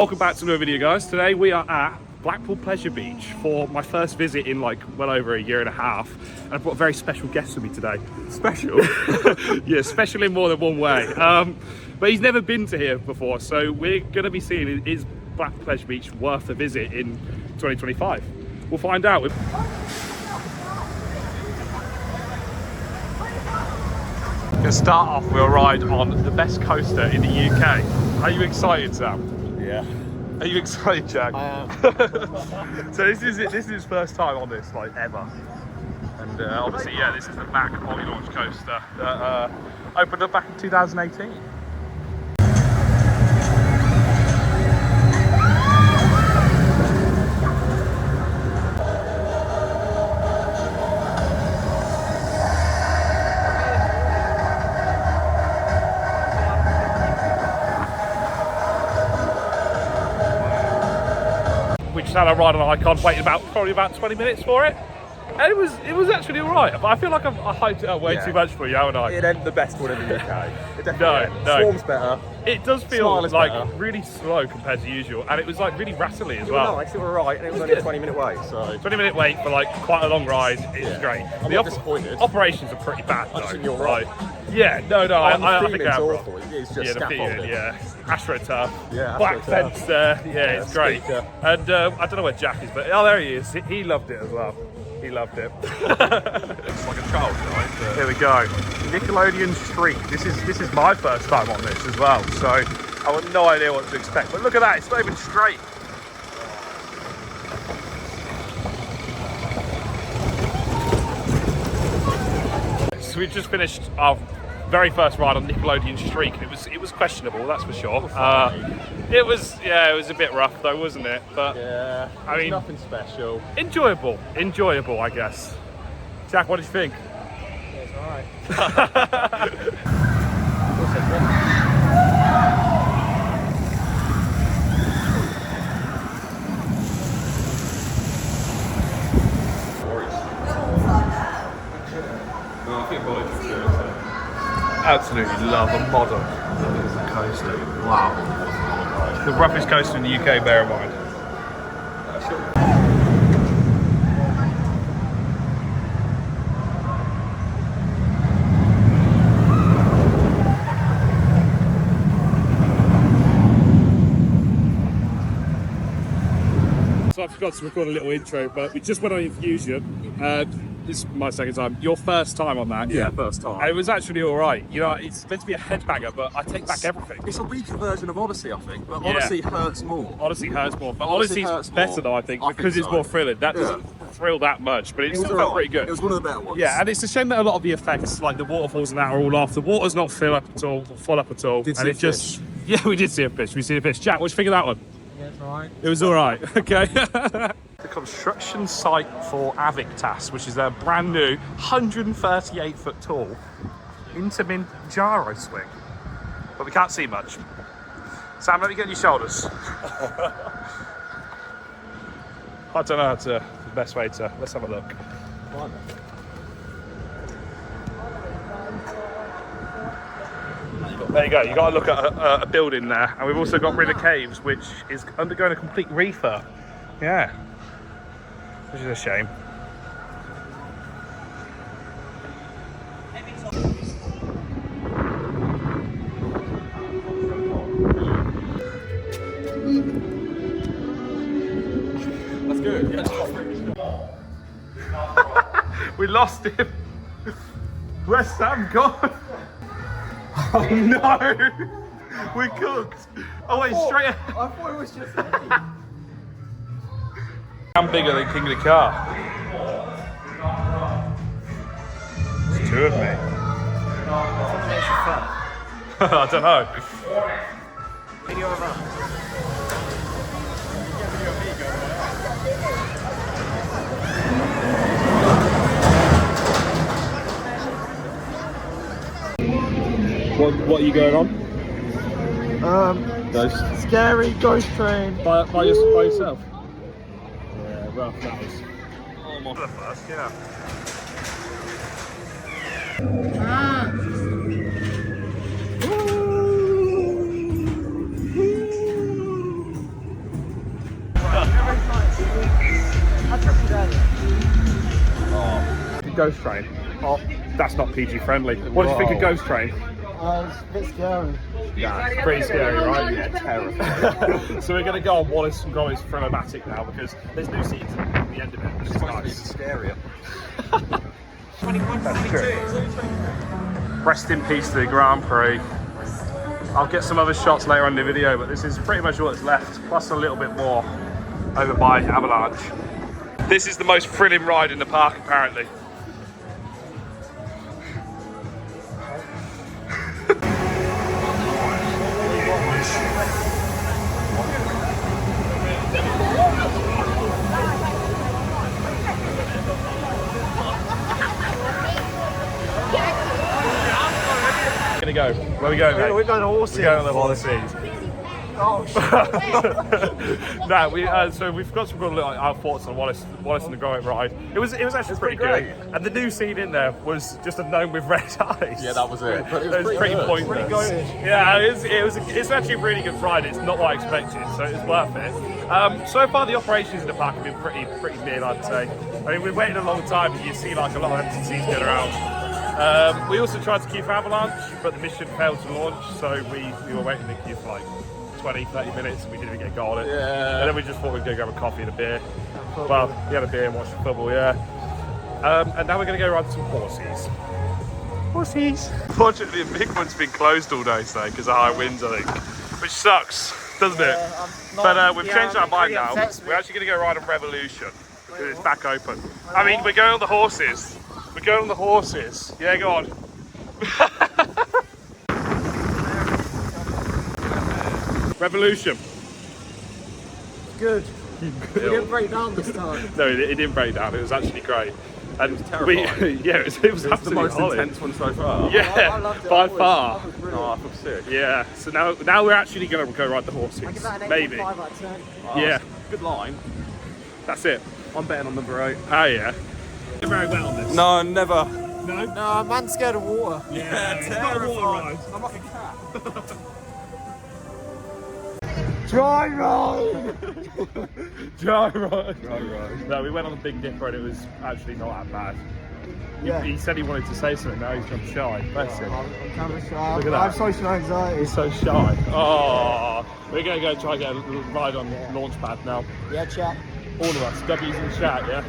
Welcome back to another video, guys. Today we are at Blackpool Pleasure Beach for my first visit in like well over a year and a half, and I've got a very special guest with me today. Special? Yeah, special in more than one way. But he's never been to here before, so we're going to be seeing, is Blackpool Pleasure Beach worth a visit in 2025? We'll find out. To start off, we'll ride on the best coaster in the UK. Are you excited, Sam? Yeah. Are you excited, Jack? I am. So this is his first time on this, like, ever. And obviously, yeah, this is the Mac multi-launch coaster that opened up back in 2018. We just had a ride on Icon, waited probably about 20 minutes for it. And it was actually alright, but I feel like I hyped it up way too much for you, haven't I? It ain't the best one in the UK. It definitely No. Swarm's better. It does feel like better. really slow compared to usual, and it was like really rattly as It well. was nice, it was alright, and it was only a 20-minute wait, so... 20-minute wait for like quite a long ride. It's great. I'm not disappointed. Operations are pretty bad though. I just think you're right. Yeah, no, I think I'm awful. It's just scaffolding. AstroTurf. Yeah, Black AstroTurf. fence there. Yeah, it's great. Speaker. And I don't know where Jack is, but oh, there he is. He loved it as well. He loved it. It's like a child, right? Here we go. Nickelodeon Street. This is my first time on this as well, so I have no idea what to expect. But look at that, it's not even straight. So we've just finished our very first ride on Nickelodeon Street. It was questionable, that's for sure. It was a bit rough though, wasn't it? But Yeah, I mean, nothing special. enjoyable, I guess. Jack, what did you think? It's alright. Absolutely love a modern coaster. Wow. The roughest coaster in the UK, bear in mind. So I forgot to record a little intro, but we just went on Infusion. This is my second time. Your first time on that? Yeah, first time. And it was actually all right. You know, it's meant to be a headbanger, but I take back everything. It's a weaker version of Odyssey, I think, but Yeah. Odyssey hurts more. Odyssey hurts more, but Odyssey Odyssey's hurts better more. though, I think, I think because it's so. more thrilling. That doesn't thrill that much, but it still felt pretty good. It was one of the better ones. Yeah, and it's a shame that a lot of the effects, like the waterfalls and that, are all off. The water's not full up at all. Did And see it a just, fish. yeah, we did see a fish. We see a fish. Jack, what do you think of that one? Yeah, it's alright. It was all right. Okay. The construction site for Aviktas, which is a brand new 138 foot tall Intamin Gyro swing, but we can't see much. Sam, let me get on your shoulders. I don't know the best way to. Let's have a look. Fine. There you go. You got to look at a building there, and we've also got River Caves, which is undergoing a complete refurb. Yeah, which is a shame. That's good. Yeah. We lost him. Where's Sam gone? Oh no! We cooked. Oh wait, straight ahead. I thought it was just I'm bigger than King of the Car. There's two of me. I don't know. video of that. What are you going on? Ghost. Scary ghost train. By yourself? Yeah, rough that was. Oh my. First, yeah. The Ghost Train. Oh, that's not PG friendly. What do you think of Ghost Train? It's a bit scary. Yeah, it's pretty scary, right? Yeah, terrifying. So we're going to go on Wallace and Gromit's Thrillomatic now because there's new scenes at the end of it, which is nice. Scarier. 21, 22. Rest in peace to the Grand Prix. I'll get some other shots later on in the video, but this is pretty much what's left, plus a little bit more over by Avalanche. This is the most thrilling ride in the park, apparently. Gonna go. Where are we going, mate? We're going to horses. We're going to the horses. Oh shit. No, so we've got some good our thoughts on Wallace and the Gromit ride. It was actually pretty pretty good. And the new scene in there was just a gnome with red eyes. Yeah, that was it. But It was pretty pointless. Pretty good. Yeah, it's actually a really good ride. It's not what I expected, so it's worth it. So far the operations in the park have been pretty mid, I'd say. I mean, we've waited a long time, and you see like a lot of empty seats going around. We also tried to queue for Avalanche, but the mission failed to launch, so we were waiting in the queue for like 20-30 minutes and we didn't get got on it. Yeah. And then we just thought we'd go grab a coffee and a beer. Well, we had a beer and watched football, yeah. And now we're going to go ride some horses. Horses. Fortunately, the big one's been closed all day today because of high winds, I think. Which sucks, doesn't it? But we've changed our mind now. We're actually going to go ride on Revolution because it's back open. I mean, we're going on the horses. We're going on the horses. Yeah, go on. Revolution. Good. We didn't break down this time. No, it didn't break down. It was actually great. And It was terrifying. yeah, it was It's absolutely the most horrid. intense one so far. Yeah, I loved it. by That far. was brilliant. Oh, I feel sick. Yeah. So now we're actually going to go ride the horses. I give that an Maybe. 8.5 out of 10. Oh, Yeah. Good line. That's it. I'm betting on number 8. Oh yeah. You're very well on this. No, never. No. No, man's scared of water. Yeah, it's not a water ride. I'm like a cat. Dry ride! Dry ride. No, we went on the Big Dipper and it was actually not that bad. Yeah. He said he wanted to say something, now he's gone shy. Bless him. I'm camera shy. Look at I have that. social anxiety. He's so shy. Oh, we're going to go try and get a ride on Launchpad now. Yeah, chat. All of us. W's in the chat, yeah?